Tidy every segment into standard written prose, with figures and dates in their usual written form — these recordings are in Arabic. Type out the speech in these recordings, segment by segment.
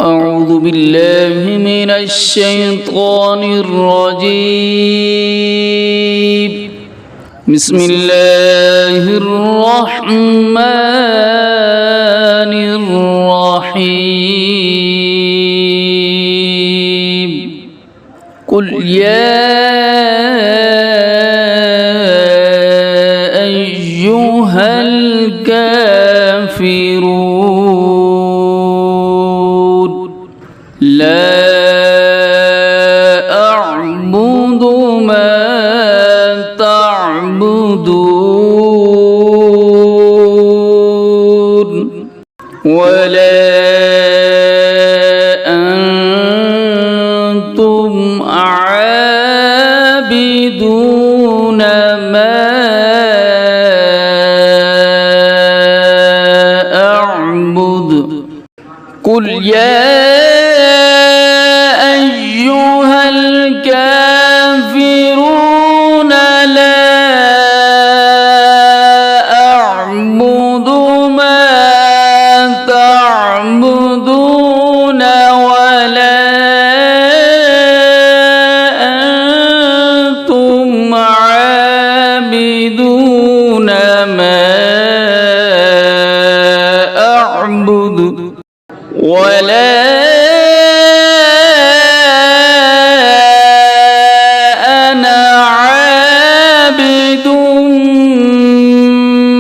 أعوذ بالله من الشيطان الرجيم. بسم الله الرحمن الرحيم. قل يا أيها الكافرون لا أعبد ما تعبدون ولا أنتم عابدون ما أعبد. قل يا أيها الكافرون لا أعبد ما تعبدون ولا أنتم عابدون ما أعبد ولا أنا عابد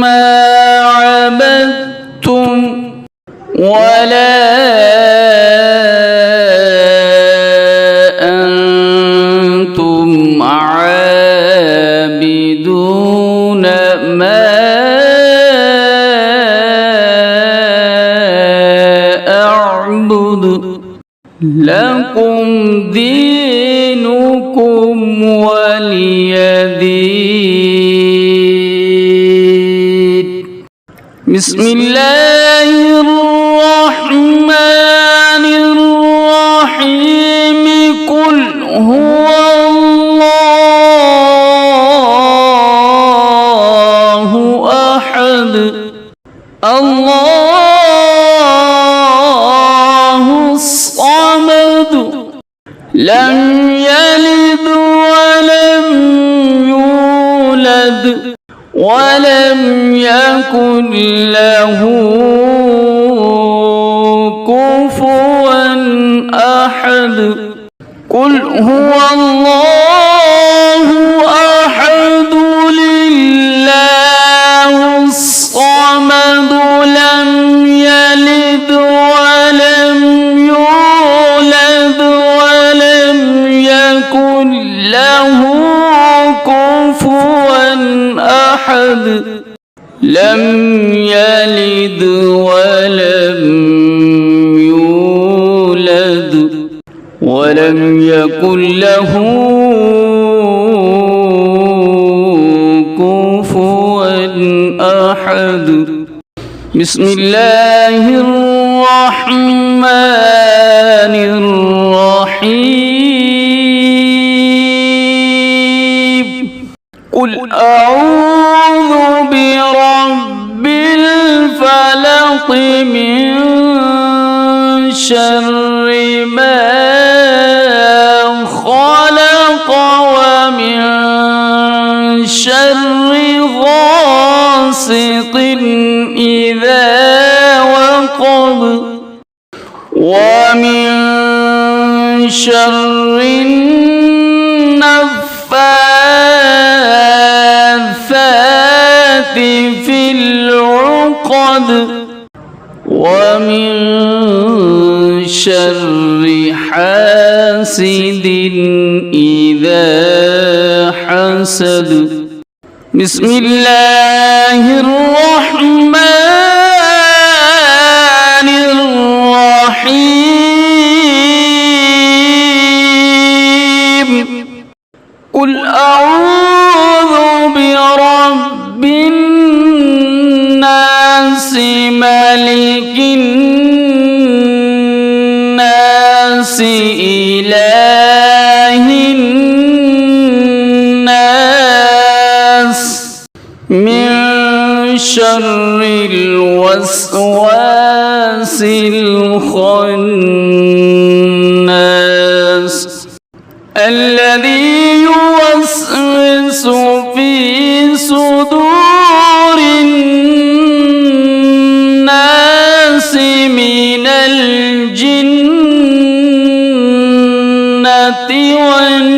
ما عبدتم ولا أنتم عابدون ما أعبد. لكم دينكم ولي دين. بسم الله الرحمن الرحيم. قل هو الله أحد الله الصمد لم يلد ولم يولد ولم يكن له كفوا أحد. قل هو الله أحد لله الصمد لم يلد ولم يولد ولم يكن له كفوا أحد. لم يلد ولم يولد ولم يكن له كفوا أحد. بسم الله الرحمن الرحيم. قل أعوذ برب الفلق من شر ما خلق ومن شر غاسق إذا وقب ومن شر النفاثات في العقد ومن شر حاسد إذا حسد. بسم الله الرحمن الرحيم. قل أعوذ برب الناس ملك الناس إله الناس من شر الوسواس الخناس الذي يوسوس في صدور الناس من الجنة والناس